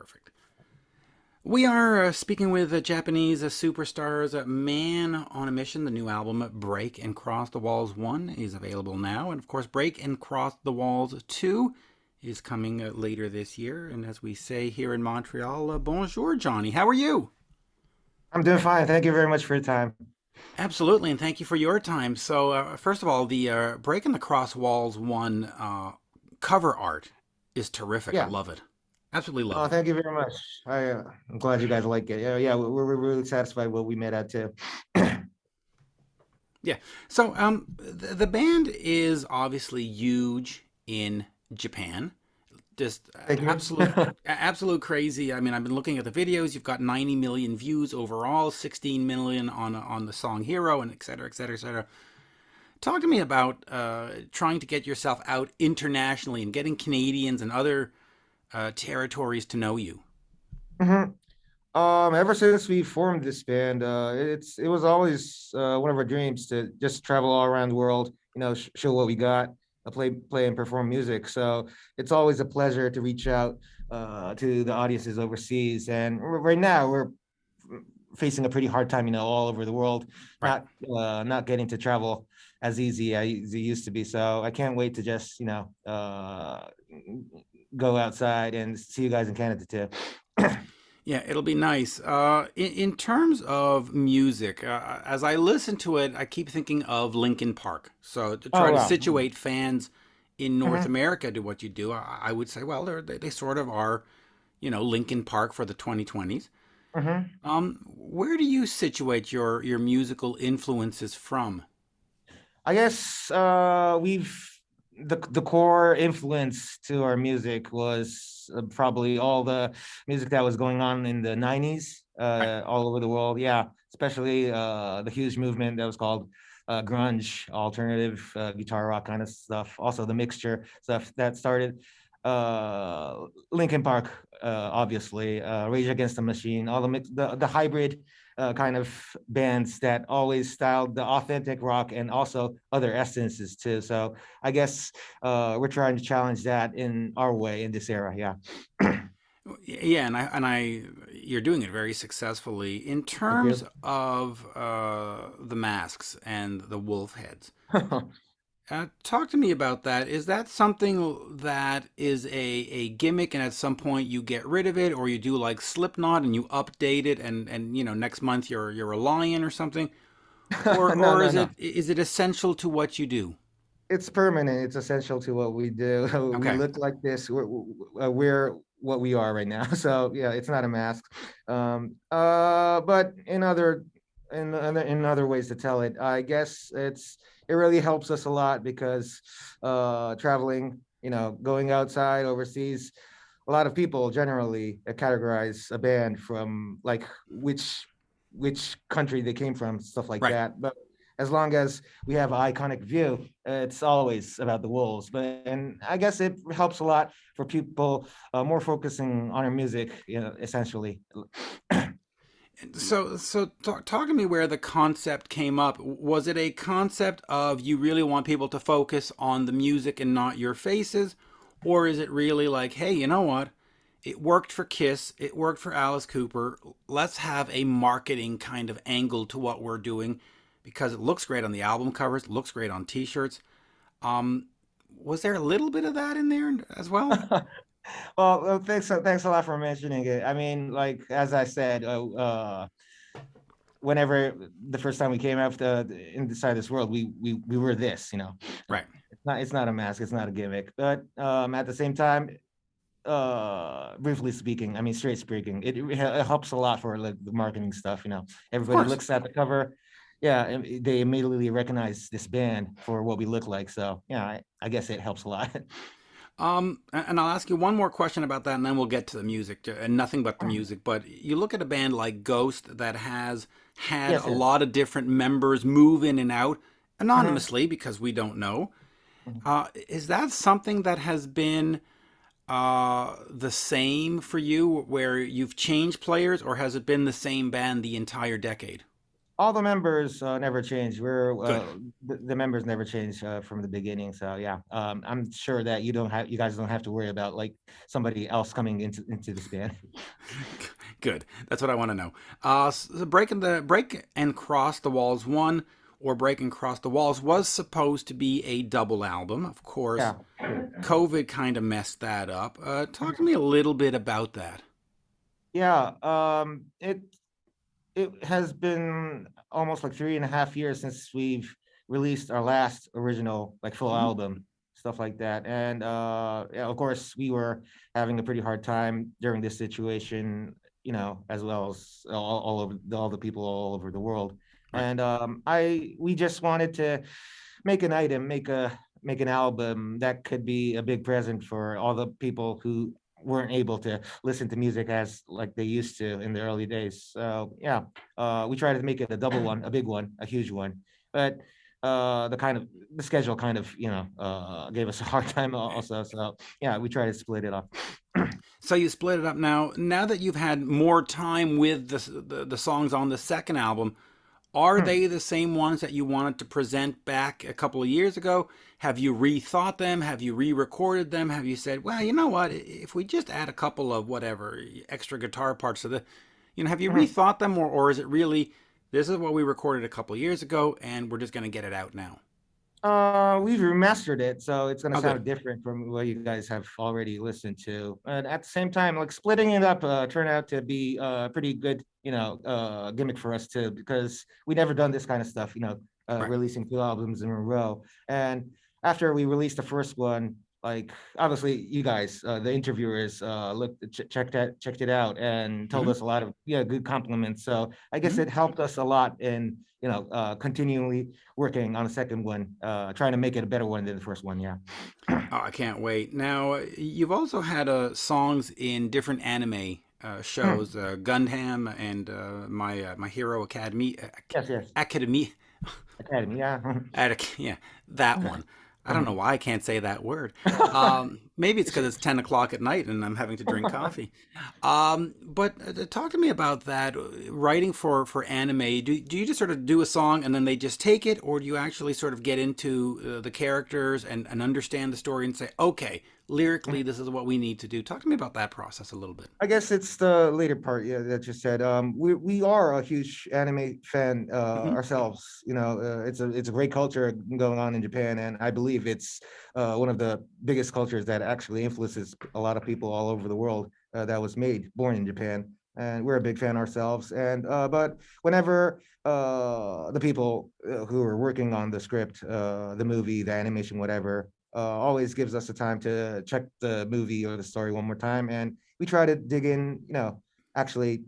Perfect. We are speaking with Japanese superstars Man on a Mission. The new album, Break and Cross the Walls 1, is available now. And of course, Break and Cross the Walls 2 is coming later this year. And as we say here in Montreal, bonjour, Johnny. How are you? I'm doing fine. Thank you very much for your time. Absolutely, and thank you for your time. So, first of all, the Break and the Cross Walls 1 cover art is terrific. I Yeah. love it. Absolutely love Oh, it. thank you very much. I'm glad you guys like it. Yeah. We're really satisfied with what we made out too. Yeah. So the band is obviously huge in Japan. Just Thank you. absolute crazy. I mean, I've been looking at the videos. You've got 90 million views overall, 16 million on the song Hero, and et cetera, et cetera, et cetera. Talk to me about trying to get yourself out internationally and getting Canadians and other territories to know you. hmm Ever since we formed this band, it was always one of our dreams to just travel all around the world. Show what we got, play and perform music. So it's always a pleasure to reach out to the audiences overseas. And right now we're facing a pretty hard time, all over the world, Right. not getting to travel as easy as it used to be. So I can't wait to just go outside and see you guys in Canada too. Yeah, it'll be nice. In terms of music, as I listen to it, I keep thinking of Linkin Park. So to Oh try to wow. situate fans in North Mhm. America to what you do, I would say, well, they sort of are, Linkin Park for the 2020s. Mhm. Where do you situate your musical influences from? I guess we've the core influence to our music was probably all the music that was going on in the 90s Right. all over the world. Yeah, especially the huge movement that was called grunge, alternative guitar rock kind of stuff. Also the mixture stuff that started Linkin Park, obviously, Rage Against the Machine, all the hybrid kind of bands that always styled the authentic rock and also other essences too. So I guess we're trying to challenge that in our way in this era. Yeah. Yeah, you're doing it very successfully in Thank terms you. of the masks and the wolf heads. Talk to me about that. Is that something that is a gimmick, and at some point you get rid of it, or you do like Slipknot and you update it, and next month you're a lion or something, or No, or no, is no. it essential to what you do? It's permanent. It's essential to what we do. We Okay, look like this. We're what we are right now. So yeah, it's not a mask. But in other ways to tell it, I guess it really helps us a lot because traveling, going outside overseas, a lot of people generally categorize a band from like which country they came from, stuff like right. that. But as long as we have an iconic view, it's always about the Wolves. And I guess it helps a lot for people more focusing on our music, essentially. So talk to me where the concept came up. Was it a concept of you really want people to focus on the music and not your faces? Or is it really like, hey, you know what? It worked for Kiss, it worked for Alice Cooper. Let's have a marketing kind of angle to what we're doing because it looks great on the album covers, it looks great on t shirts. Um, was there a little bit of that in there as well? Well, thanks a lot for mentioning it. I mean, like as I said, whenever the first time we came out inside this world, we were this, Right. It's not a mask, it's not a gimmick, but at the same time, briefly speaking, I mean, straight speaking, it helps a lot for like the marketing stuff. Of Everybody course. looks at the cover, yeah, and they immediately recognize this band for what we look like. So yeah, I guess it helps a lot. And I'll ask you one more question about that, and then we'll get to the music and nothing but the music. But you look at a band like Ghost that has had Yes, a yes. lot of different members move in and out Mhm. anonymously because we don't know. Is that something that has been the same for you, where you've changed players, or has it been the same band the entire decade? All the members never change. Good. The members never change from the beginning. So yeah, I'm sure that you guys don't have to worry about like somebody else coming into this band. Good. That's what I want to know. So break and cross the walls one or break and cross the walls was supposed to be a double album. Of course, Yeah, sure. COVID kind of messed that up. Talk to me a little bit about that. Yeah. It has been almost like 3.5 years since we've released our last original like full Hmm. album, stuff like that. And yeah, of course we were having a pretty hard time during this situation, as well as all over all the people all over the world. Right. And I we just wanted to make an item, make an album that could be a big present for all the people who weren't able to listen to music as like they used to in the early days. So yeah, we tried to make it a double one, a big one, a huge one, but the schedule kind of gave us a hard time also. So yeah, we tried to split it up. So you split it up now. Now that you've had more time with the songs on the second album, are they the same ones that you wanted to present back a couple of years ago? Have you rethought them? Have you re-recorded them? Have you said, well, you know what? If we just add a couple of whatever extra guitar parts to the, have you rethought them, or is it really this is what we recorded a couple of years ago and we're just going to get it out now? We've remastered it, so it's gonna Oh, good. sound different from what you guys have already listened to. And at the same time, like splitting it up turned out to be a pretty good, gimmick for us too, because we never done this kind of stuff, Right. releasing two albums in a row. And after we released the first one, like obviously you guys, the interviewers, checked it out and told Hmm. us a lot of good compliments. So I guess Hmm. it helped us a lot in continually working on a second one, trying to make it a better one than the first one. Yeah. Oh, I can't wait. Now, you've also had songs in different anime shows, Gundam and My Hero Academy, Yes, yes. Academy, Academy. Yeah. Yeah, that one. I don't know why I can't say that word. Maybe it's because It's- it's 10 o'clock at night and I'm having to drink coffee. But talk to me about that. Writing for anime, do you just sort of do a song and then they just take it? Or do you actually sort of get into the characters and understand the story and say, okay, lyrically, this is what we need to do? Talk to me about that process a little bit. I guess it's the later part, yeah, that you said. We are a huge anime fan Hmm. ourselves. It's a great culture going on in Japan, and I believe it's one of the biggest cultures that actually influences a lot of people all over the world. That was born in Japan, and we're a big fan ourselves. And but whenever the people who are working on the script, the movie, the animation, whatever, always gives us the time to check the movie or the story one more time, and we try to dig in, actually,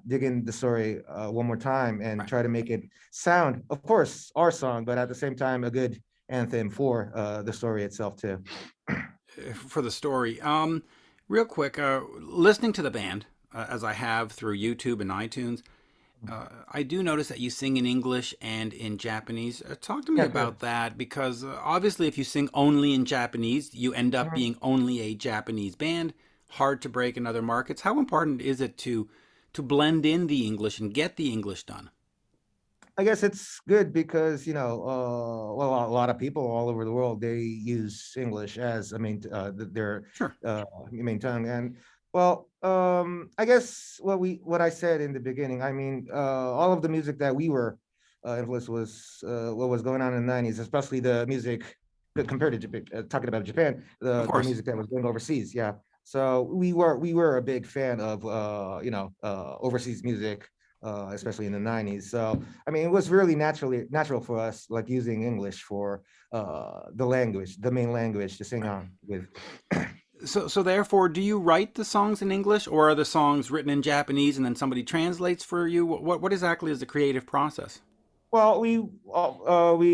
dig in the story one more time and Right. try to make it sound, of course, our song, but at the same time, a good anthem for the story itself too. For the story. Real quick, listening to the band, as I have through YouTube and iTunes, I do notice that you sing in English and in Japanese. Talk to me Yeah, sure. about that because obviously, if you sing only in Japanese, you end up Mhm. being only a Japanese band. Hard to break in other markets. How important is it to blend in the English and get the English done? I guess it's good because well, a lot of people all over the world they use English as their Sure. main tongue, and well, I guess what I said in the beginning. I mean, all of the music that we were influenced was what was going on in the '90s, especially the music compared to Japan, talking about Japan, Of the course. music that was going overseas. Yeah, so we were a big fan of overseas music, especially in the '90s. So I mean, it was really natural for us, like using English for the main language to sing Right. on with. So therefore, do you write the songs in English, or are the songs written in Japanese and then somebody translates for you? What exactly is the creative process? Well, we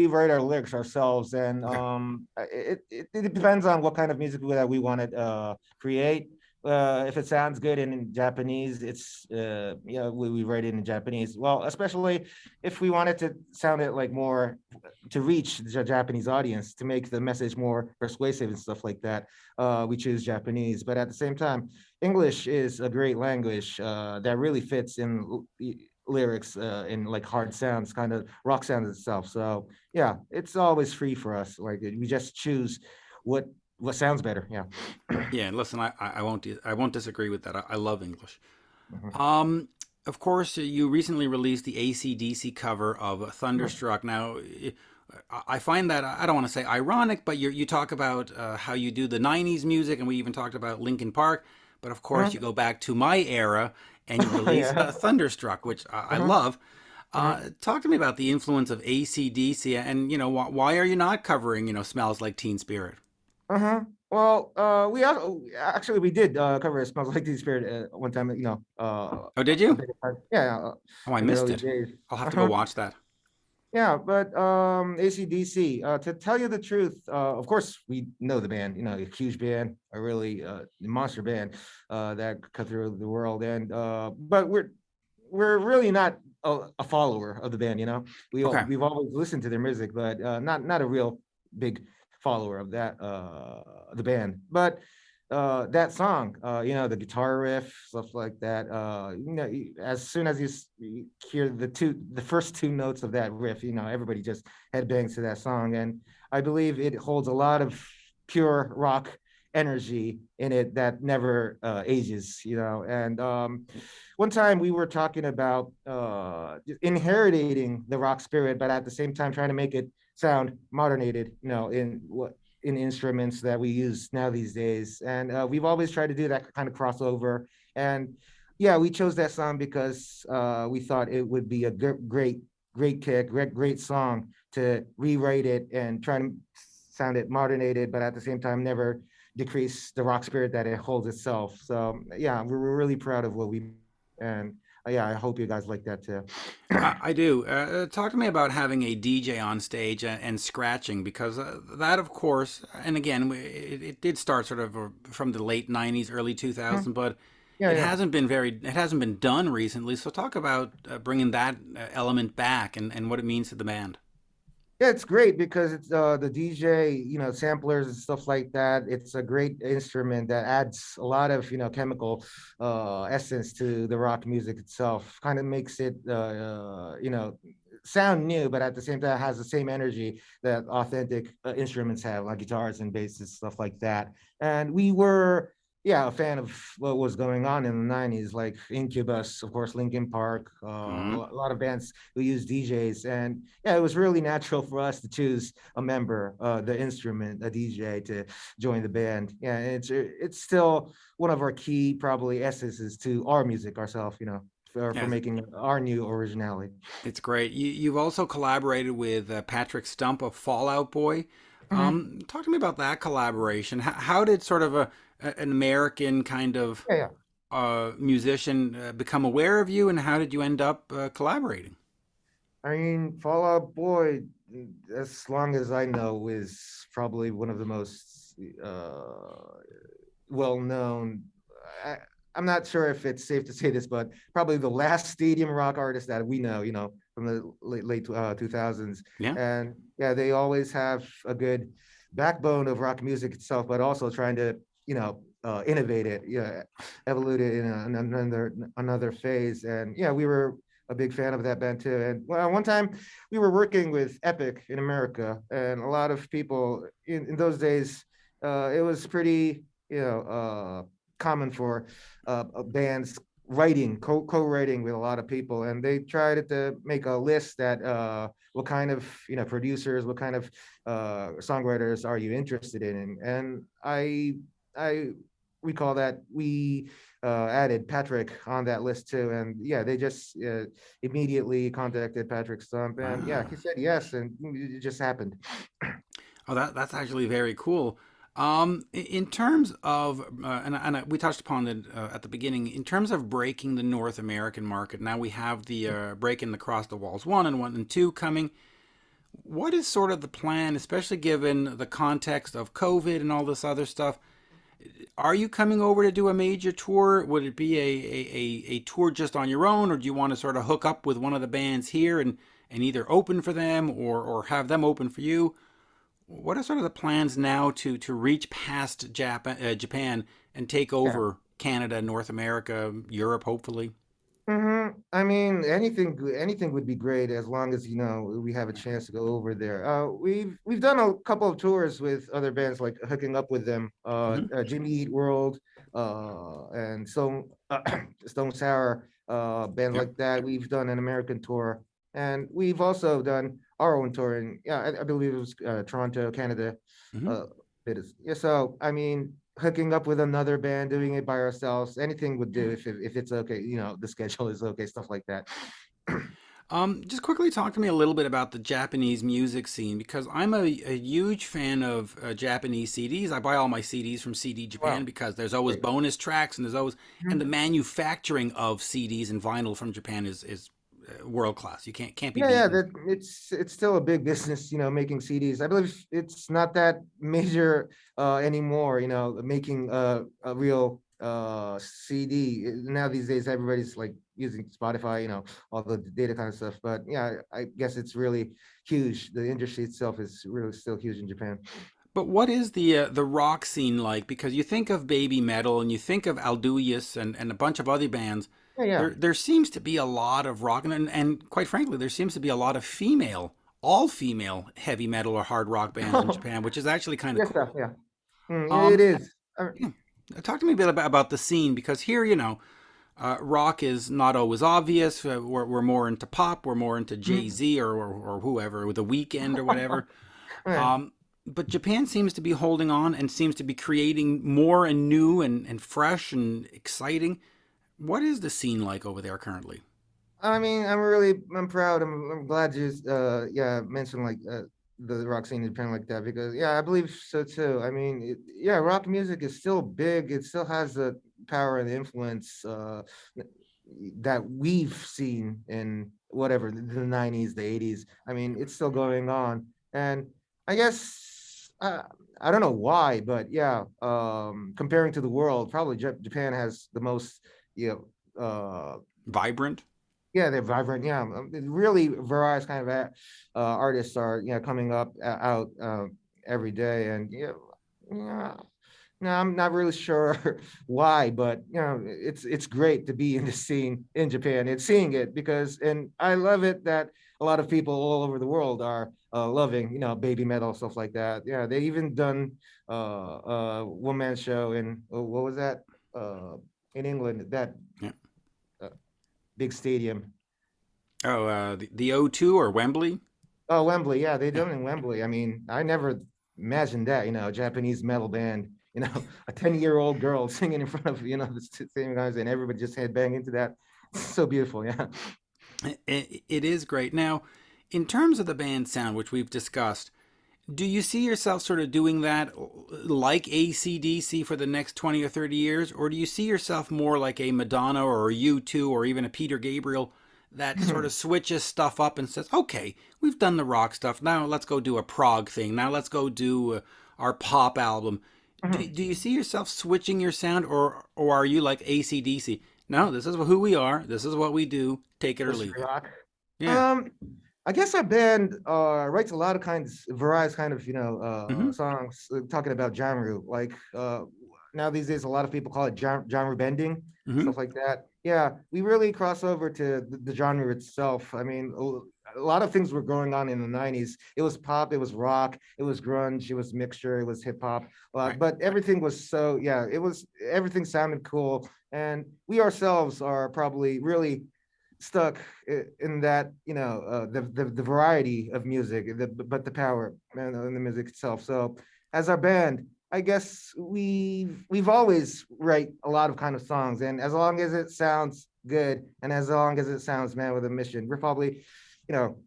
write our lyrics ourselves, and Okay. it depends on what kind of music that we want to create. If it sounds good in Japanese, we write it in Japanese. Well, especially if we wanted to sound it like more to reach the Japanese audience to make the message more persuasive and stuff like that, we choose Japanese. But at the same time, English is a great language that really fits in lyrics in like hard sounds, kind of rock sounds itself. So yeah, it's always free for us. Like we just choose what what sounds better. Yeah. Yeah, listen, I won't disagree with that. I love English. Mhm. Um, of course, you recently released the AC/DC cover of Thunderstruck. Now, I find that I don't want to say ironic, but you talk about how you do the '90s music, and we even talked about Linkin Park. But of course, you Mhm. go back to my era, and you release Yeah. Thunderstruck, which I Mhm. love. Mhm. Talk to me about the influence of AC/DC, and why are you not covering "Smells Like Teen Spirit"? Uh-huh. Well, actually we did cover "Smells Like Teen Spirit" one time. Oh, did A you? bit of time. Yeah, Oh, I in the missed early it. days. I'll have to go Uh-huh. watch that. Yeah, but AC/DC. To tell you the truth, of course we know the band. A huge band, a really monster band that cut through the world. And but we're really not a follower of the band. Okay. We've always listened to their music, but not a real big follower of that the band. But that song, the guitar riff, stuff like that. As soon as you hear the first two notes of that riff, everybody just headbangs to that song, and I believe it holds a lot of pure rock energy in it that never ages. And one time we were talking about inheriting the rock spirit, but at the same time trying to make it sound modernated, in instruments that we use now these days. And we've always tried to do that kind of crossover. And yeah, we chose that song because we thought it would be a great kick, great song to rewrite it and try to sound it modernated, but at the same time never decrease the rock spirit that it holds itself. So yeah, we're really proud of what we and yeah, I hope you guys like that too. I do. Talk to me about having a DJ on stage and scratching, because that, of course, and again, it did start sort of from the late '90s, early 2000s, but Yeah, yeah. it hasn't been done recently. So talk about bringing that element back and what it means to the band. Yeah, it's great because it's the DJ, samplers and stuff like that. It's a great instrument that adds a lot of, chemical essence to the rock music itself. Kind of makes it sound new, but at the same time has the same energy that authentic instruments have, like guitars and basses, stuff like that. And we were yeah, a fan of what was going on in the 90s, like Incubus, of course, Linkin Park, Hmm. a lot of bands who use DJs. And yeah, it was really natural for us to choose a member, the instrument, a DJ to join the band. Yeah, and it's still one of our key, probably, essences to our music ourselves, for Yes, making our new originality. it's great. You've also collaborated with Patrick Stump of Fallout Boy. Mhm. Talk to me about that collaboration. How did sort of an American kind of Yeah, yeah. musician become aware of you, and how did you end up collaborating? I mean, Fallout Boy, as long as I know, is probably one of the most well known. I, I'm not sure if it's safe to say this, but probably the last stadium rock artist that we know, from the late 2000s. Yeah. And yeah, they always have a good backbone of rock music itself, but also trying to, innovate it, yeah, evolve it in another phase. And yeah, we were a big fan of that band too. And well, one time we were working with Epic in America, and a lot of people in those days, it was pretty, common for bands writing co-writing with a lot of people, and they tried to make a list that what kind of producers, what kind of songwriters are you interested in, and I recall that we added Patrick on that list too. And yeah, they just immediately contacted Patrick Stump, and yeah, Wow. he said yes, and it just happened. Oh, that's actually very cool. In terms of, we touched upon it at the beginning, in terms of breaking the North American market, now we have the breaking the Cross the Walls 1 and 2 coming. What is sort of the plan, especially given the context of COVID and all this other stuff? Are you coming over to do a major tour? Would it be a tour just on your own, or do you want to sort of hook up with one of the bands here and either open for them or have them open for you? What are sort of the plans now to reach past Japan and take Yeah. over Canada, North America, Europe, hopefully? I mean, anything would be great as long as we have a chance to go over there. We've done a couple of tours with other bands, like hooking up with them. Hmm. Jimmy Eat World, and Stone Sour, bands Yep. like that. We've done an American tour, and we've also done our own tour. And yeah, I believe it was Toronto, Canada. Hmm. Uh, it is. Yeah. So I mean, hooking up with another band, doing it by ourselves, anything would do if it's okay. The schedule is okay, stuff like that. Just quickly talk to me a little bit about the Japanese music scene because I'm a huge fan of Japanese CDs. I buy all my CDs from CD Japan Wow, because there's always great. bonus tracks and there's always and the Mhm. manufacturing of CDs and vinyl from Japan is world class. You can't be Yeah, beaten. that it's still a big business, making CDs. I believe it's not that major anymore, making a real CD. Now these days everybody's like using Spotify, all the data kind of stuff. But yeah, I guess it's really huge. The industry itself is really still huge in Japan. But what is the rock scene like? Because you think of baby metal and you think of Aldouillas and a bunch of other bands. Yeah, yeah. There seems to be a lot of rock and quite frankly, there seems to be a lot of all female heavy metal or hard rock bands in Japan, which is actually kind of Yes, cool. yeah. It Um, is. yeah. Talk to me a bit about the scene because here, rock is not always obvious. We're more into pop, we're more into Jay Mhm. Z or whoever, with the Weekend or whatever. Yeah. Um, but Japan seems to be holding on and seems to be creating more and new and fresh and exciting. What is the scene like over there currently? I mean, I'm proud. I'm glad you, yeah, mentioned like the rock scene in Japan like that because yeah, I believe so too. I mean, yeah, rock music is still big. It still has the power and influence that we've seen in whatever the '90s, the '80s. I mean, it's still going on, and I guess I don't know why, but yeah, comparing to the world, probably Japan has the most, you Vibrant? yeah, they're vibrant. Yeah, really various kind of artists are coming up out every day, and yeah. No, I'm not really sure why, but it's great to be in the scene in Japan and seeing it and I love it that a lot of people all over the world are loving baby metal stuff like that. Yeah, they even done one man show in what was that uh in England, that Yeah. uh, big stadium. Oh, the O2 or Wembley? Oh, Wembley. Yeah, they Yeah. done it in Wembley. I mean, I never imagined that, a Japanese metal band, a 10-year-old girl singing in front of, the same guys and everybody just headbang into that. It's so beautiful. Yeah. It is great. Now, in terms of the band sound, which we've discussed, do you see yourself sort of doing that like AC/DC for the next 20 or 30 years? Or do you see yourself more like a Madonna or a U2 or even a Peter Gabriel that sort of switches stuff up and says, okay, we've done the rock stuff. Now let's go do a prog thing. Now let's go do our pop album. Do you see yourself switching your sound or are you like AC/DC? No, this is who we are. This is what we do. Take it or Just leave it. rock. Yeah. Um, I guess our band writes a lot of kinds, various kind of Mm-hmm. songs talking about genre. Like now these days, a lot of people call it genre bending, Mm-hmm. stuff like that. Yeah, we really cross over to the genre itself. I mean, a lot of things were going on in the '90s. It was pop, it was rock, it was grunge, it was mixture, it was hip hop. Right. But everything was so yeah, it was everything sounded cool, and we ourselves are probably really stuck in that the variety of music but the power and the music itself. So as our band, I guess we've always write a lot of kind of songs, and as long as it sounds good and as long as it sounds man with a mission, we're probably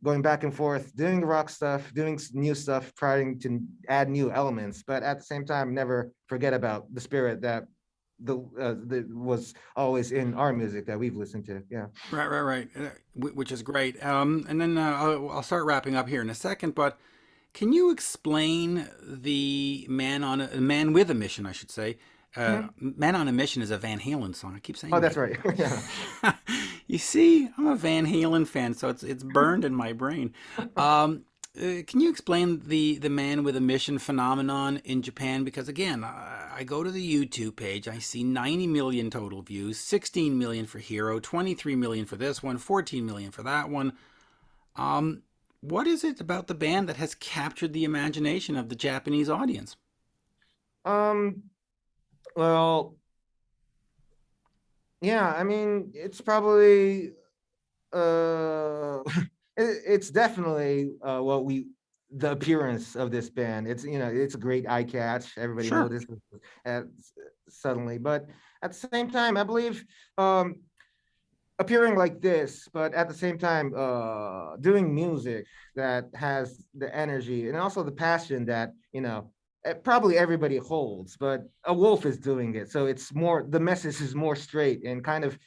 going back and forth doing rock stuff, doing new stuff, trying to add new elements, but at the same time never forget about the spirit that the was always in our music that we've listened to. Yeah. Right, right, right. Which is great. And then I'll start wrapping up here in a second. But can you explain the man with a mission? I should say. Mhm. Man on a Mission is a Van Halen song. I keep Oh, saying that's right. Yeah. that. You see, I'm a Van Halen fan, so it's burned in my brain. Um, Can you explain the man with a mission phenomenon in Japan? Because again, I go to the YouTube page, I see 90 million total views, 16 million for Hero, 23 million for this one, 14 million for that one. Um, what is it about the band that has captured the imagination of the Japanese audience? Um, well, yeah, I mean, it's probably it's definitely what we the appearance of this band. It's it's a great eye catch. Everybody Sure. notices at, suddenly, but at the same time, I believe um, appearing like this, but at the same time, doing music that has the energy and also the passion that probably everybody holds. But a wolf is doing it, so it's more the message is more straight and kind of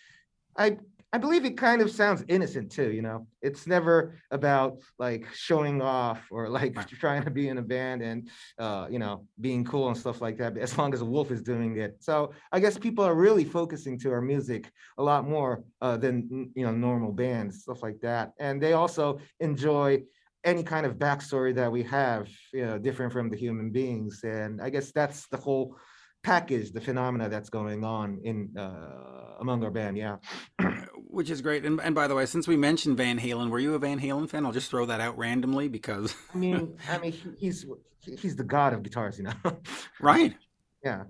I I believe it kind of sounds innocent too, It's never about like showing off or like Right. trying to be in a band and being cool and stuff like that, but as long as a wolf is doing it. So I guess people are really focusing to our music a lot more than normal bands, stuff like that. And they also enjoy any kind of backstory that we have, different from the human beings. And I guess that's the whole package, the phenomena that's going on in among our band. Yeah. Which is great. And by the way, since we mentioned Van Halen, were you a Van Halen fan? I'll just throw that out randomly because, He's the god of guitars. right. Yeah.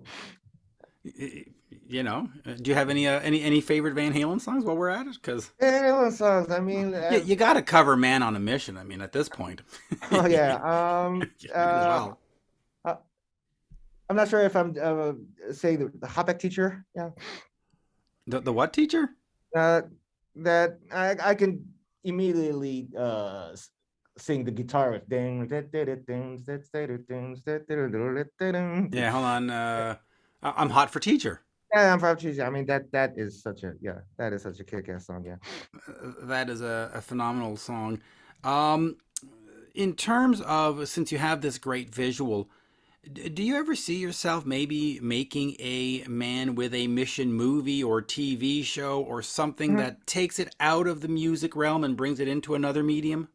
Do you have any favorite Van Halen songs while we're at it? Because Halo songs. you got to cover "Man on a Mission." I mean, at this point, Oh you yeah. might as well. Uh, I'm not sure if I'm saying the Hopek teacher. Yeah. The what teacher? Uh, that I can immediately sing the guitar with ding ding ding ding ding ding. Yeah, hold on. I'm hot for teacher. Yeah, I'm proud to choose. I mean that is such a kick-ass song. Yeah. That is a phenomenal song. Um, in terms of since you have this great visual, do you ever see yourself maybe making a Man with a Mission movie or TV show or something Mhm. that takes it out of the music realm and brings it into another medium?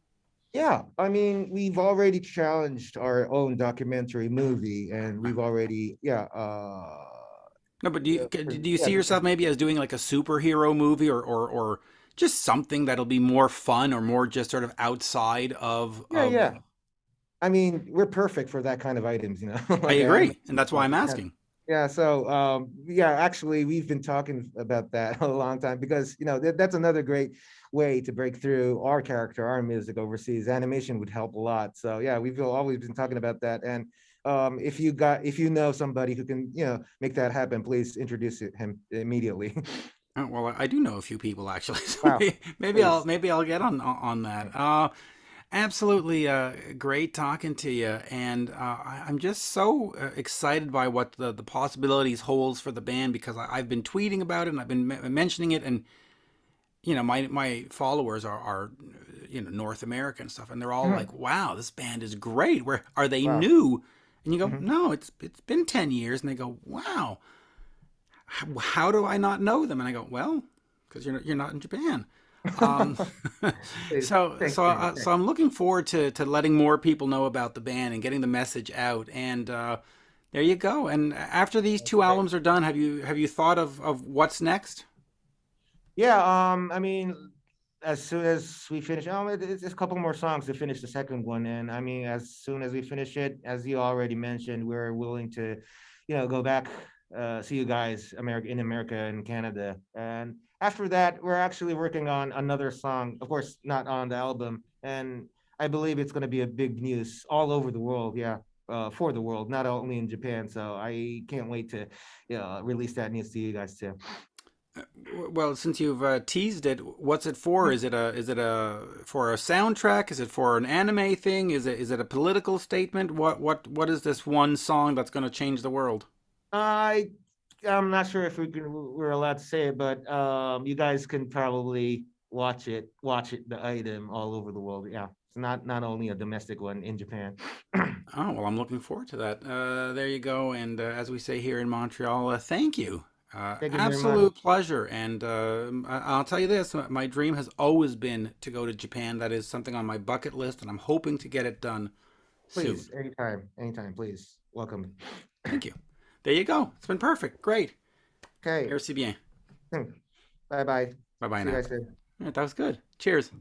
Yeah, I mean, we've already challenged our own documentary movie, and we've already, No, but do you yeah, see yourself maybe as doing like a superhero movie or just something that'll be more fun or more just sort of outside of yeah, of yeah. I mean, we're perfect for that kind of items, I like agree, and animation that's why stuff. I'm Yeah, asking. yeah. So, yeah, actually, we've been talking about that a long time because that's another great way to break through our character, our music overseas. Animation would help a lot. So, yeah, we've always been talking about that. And if you know somebody who can, make that happen, please introduce him immediately. Oh, well, I do know a few people actually, so Wow, maybe I'll please. maybe I'll get on that. Absolutely great talking to you, and I'm just so excited by what the possibilities holds for the band because I've been tweeting about it and I've been mentioning it, and my followers are North American stuff, and they're all Mhm. like, "Wow, this band is great. Where are they Wow. new?" And you go, Mhm. "No, it's been 10 years," and they go, "Wow, how do I not know them?" And I go, "Well, because you're not in Japan." Um, Please. so Thanks, so man. uh, so I'm looking forward to letting more people know about the band and getting the message out. And there you go. And after these two Great. albums are done, have you thought of what's next? Yeah, I mean, as soon as we finish, it's a couple more songs to finish the second one, and I mean, as soon as we finish it, as you already mentioned, we're willing to, go back, see you guys, America and Canada, and after that, we're actually working on another song, of course, not on the album, and I believe it's going to be a big news all over the world, yeah. For the world, not only in Japan. So I can't wait to, release that news to you guys too. Well, since you've teased it, what's it for? Is it a for a soundtrack? Is it for an anime thing? Is it a political statement? What is this one song that's going to change the world? I I'm not sure if we're allowed to say it, but you guys can probably watch it, the item all over the world. Yeah, it's not only a domestic one in Japan. Oh well, I'm looking forward to that. There you go. And as we say here in Montreal, thank you. Thank you very much. Absolute pleasure. And I'll tell you this, my dream has always been to go to Japan. That is something on my bucket list, and I'm hoping to get it done soon. Please, anytime, please. Welcome. Thank you. There you go. It's been perfect. Great. Okay. Merci bien. Bye bye. Bye bye See you now. guys soon. Yeah, that was good. Cheers.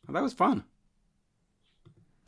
Well, that was fun.